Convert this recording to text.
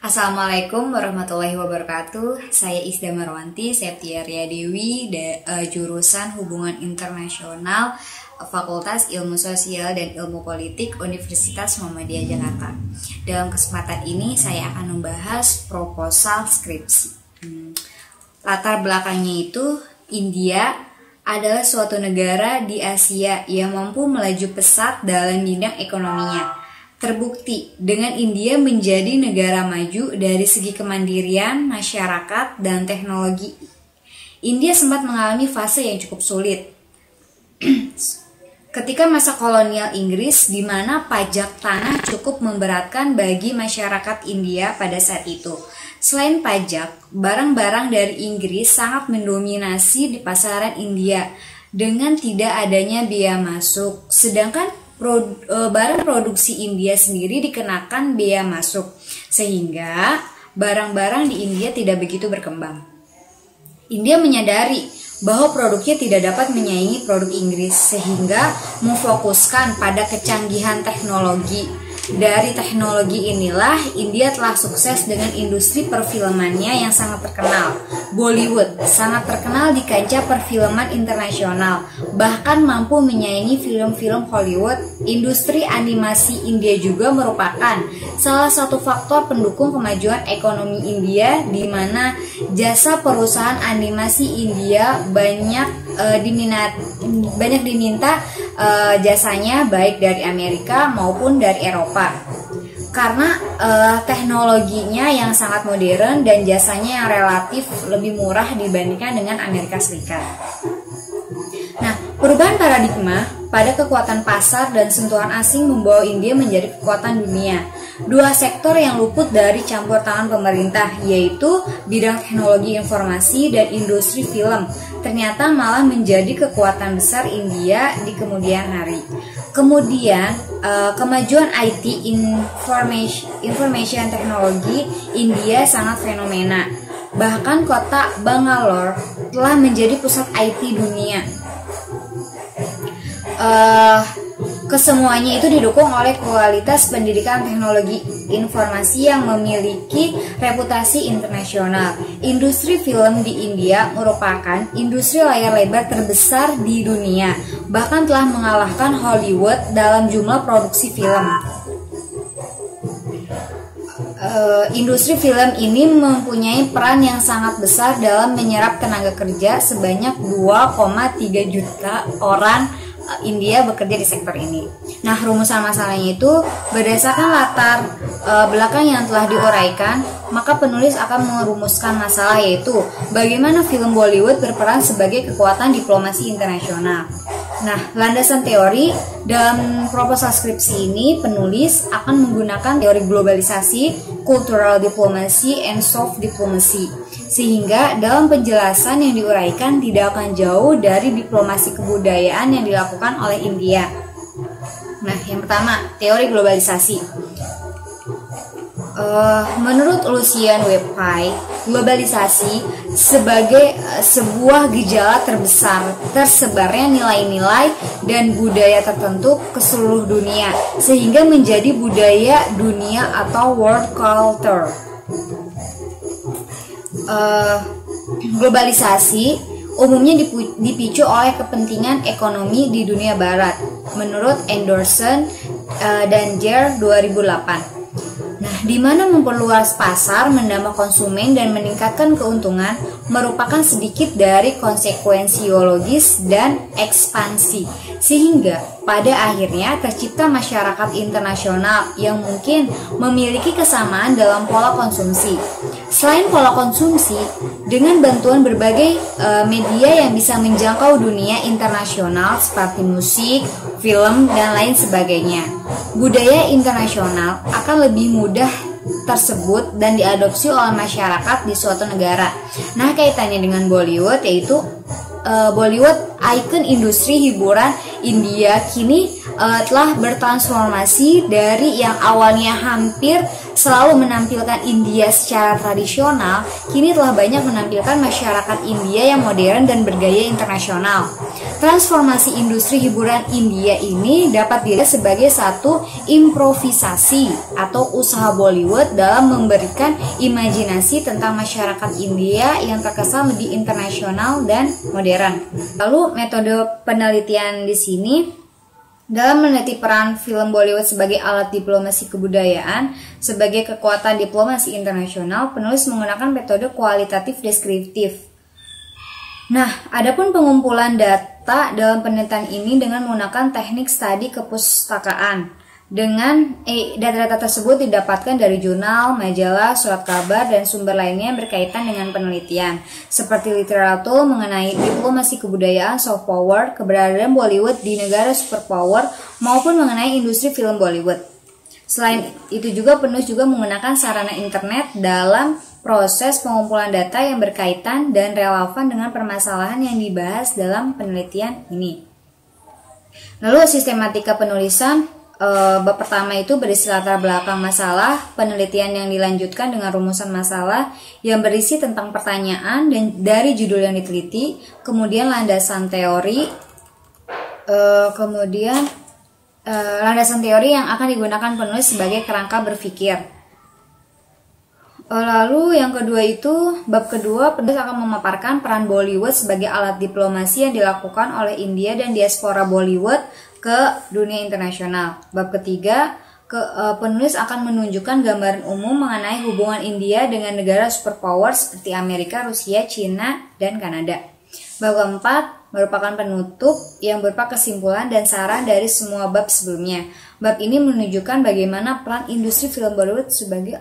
Assalamualaikum warahmatullahi wabarakatuh. Saya Isda Marwanti Septiaria Dewi, jurusan Hubungan Internasional, Fakultas Ilmu Sosial dan Ilmu Politik Universitas Muhammadiyah Jakarta. Dalam kesempatan ini saya akan membahas proposal skripsi. Latar belakangnya itu, India adalah suatu negara di Asia yang mampu melaju pesat dalam bidang ekonominya. Terbukti dengan India menjadi negara maju dari segi kemandirian, masyarakat, dan teknologi. India sempat mengalami fase yang cukup sulit. Ketika masa kolonial Inggris, di mana pajak tanah cukup memberatkan bagi masyarakat India pada saat itu. Selain pajak, barang-barang dari Inggris sangat mendominasi di pasaran India dengan tidak adanya biaya masuk. Sedangkan barang produksi India sendiri dikenakan biaya masuk, sehingga barang-barang di India tidak begitu berkembang. India menyadari bahwa produknya tidak dapat menyaingi produk Inggris, sehingga memfokuskan pada kecanggihan teknologi. Dari teknologi inilah India telah sukses dengan industri perfilmannya yang sangat terkenal. Bollywood sangat terkenal di kancah perfilman internasional, bahkan mampu menyaingi film-film Hollywood. Industri animasi India juga merupakan salah satu faktor pendukung kemajuan ekonomi India, di mana jasa perusahaan animasi India banyak diminta jasanya, baik dari Amerika maupun dari Eropa, karena teknologinya yang sangat modern dan jasanya yang relatif lebih murah dibandingkan dengan Amerika Serikat. Nah, perubahan paradigma pada kekuatan pasar dan sentuhan asing membawa India menjadi kekuatan dunia. Dua sektor yang luput dari campur tangan pemerintah, yaitu bidang teknologi informasi dan industri film, ternyata malah menjadi kekuatan besar India di kemudian hari. Kemudian, kemajuan IT information technology India sangat fenomena. Bahkan kota Bangalore telah menjadi pusat IT dunia. Kesemuanya itu didukung oleh kualitas pendidikan teknologi informasi yang memiliki reputasi internasional. Industri film di India merupakan industri layar lebar terbesar di dunia, bahkan telah mengalahkan Hollywood dalam jumlah produksi film. Industri film ini mempunyai peran yang sangat besar dalam menyerap tenaga kerja sebanyak 2,3 juta orang India bekerja di sektor ini. Nah, rumusan masalahnya itu berdasarkan latar belakang yang telah diuraikan, maka penulis akan merumuskan masalah, yaitu bagaimana film Bollywood berperan sebagai kekuatan diplomasi internasional. Nah, landasan teori dalam proposal skripsi ini, penulis akan menggunakan teori globalisasi, cultural diplomacy, and soft diplomacy, sehingga dalam penjelasan yang diuraikan tidak akan jauh dari diplomasi kebudayaan yang dilakukan oleh India. Nah, yang pertama, teori globalisasi. Menurut Lucian Webpai, globalisasi sebagai sebuah gejala terbesar tersebarnya nilai-nilai dan budaya tertentu ke seluruh dunia, sehingga menjadi budaya dunia atau world culture. Globalisasi umumnya dipicu oleh kepentingan ekonomi di dunia barat, menurut Anderson dan Jer 2008. Nah, di mana memperluas pasar, menambah konsumen, dan meningkatkan keuntungan merupakan sedikit dari konsekuensi logis dan ekspansi, sehingga pada akhirnya tercipta masyarakat internasional yang mungkin memiliki kesamaan dalam pola konsumsi. Selain pola konsumsi, dengan bantuan berbagai media yang bisa menjangkau dunia internasional seperti musik, film, dan lain sebagainya, budaya internasional akan lebih mudah tersebut dan diadopsi oleh masyarakat di suatu negara. Nah, kaitannya dengan Bollywood, yaitu Bollywood, ikon industri hiburan India, kini telah bertransformasi dari yang awalnya hampir selalu menampilkan India secara tradisional, kini telah banyak menampilkan masyarakat India yang modern dan bergaya internasional. transformasi industri hiburan India ini dapat dilihat sebagai satu improvisasi atau usaha Bollywood dalam memberikan imajinasi tentang masyarakat India yang terkesan lebih internasional dan modern. Lalu metode penelitian di sini dalam meneliti peran film Bollywood sebagai alat diplomasi kebudayaan, sebagai kekuatan diplomasi internasional, penulis menggunakan metode kualitatif deskriptif. Nah, adapun pengumpulan data dalam penelitian ini dengan menggunakan teknik studi kepustakaan. Data-data tersebut didapatkan dari jurnal, majalah, surat kabar, dan sumber lainnya yang berkaitan dengan penelitian, seperti literatur mengenai diplomasi kebudayaan, soft power, keberadaan Bollywood di negara superpower, maupun mengenai industri film Bollywood. Selain itu juga penulis juga menggunakan sarana internet dalam proses pengumpulan data yang berkaitan dan relevan dengan permasalahan yang dibahas dalam penelitian ini. Lalu sistematika penulisan. Bab pertama itu berisi latar belakang masalah, penelitian yang dilanjutkan dengan rumusan masalah yang berisi tentang pertanyaan dan dari judul yang diteliti, kemudian landasan teori, landasan teori yang akan digunakan penulis sebagai kerangka berpikir. Lalu yang kedua itu, bab kedua, penulis akan memaparkan peran Bollywood sebagai alat diplomasi yang dilakukan oleh India dan diaspora Bollywood ke dunia internasional. Bab ketiga, penulis akan menunjukkan gambaran umum mengenai hubungan India dengan negara superpower seperti Amerika, Rusia, China, dan Kanada. Bab keempat merupakan penutup yang berupa kesimpulan dan saran dari semua bab sebelumnya. Bab ini menunjukkan bagaimana peran industri film Bollywood sebagai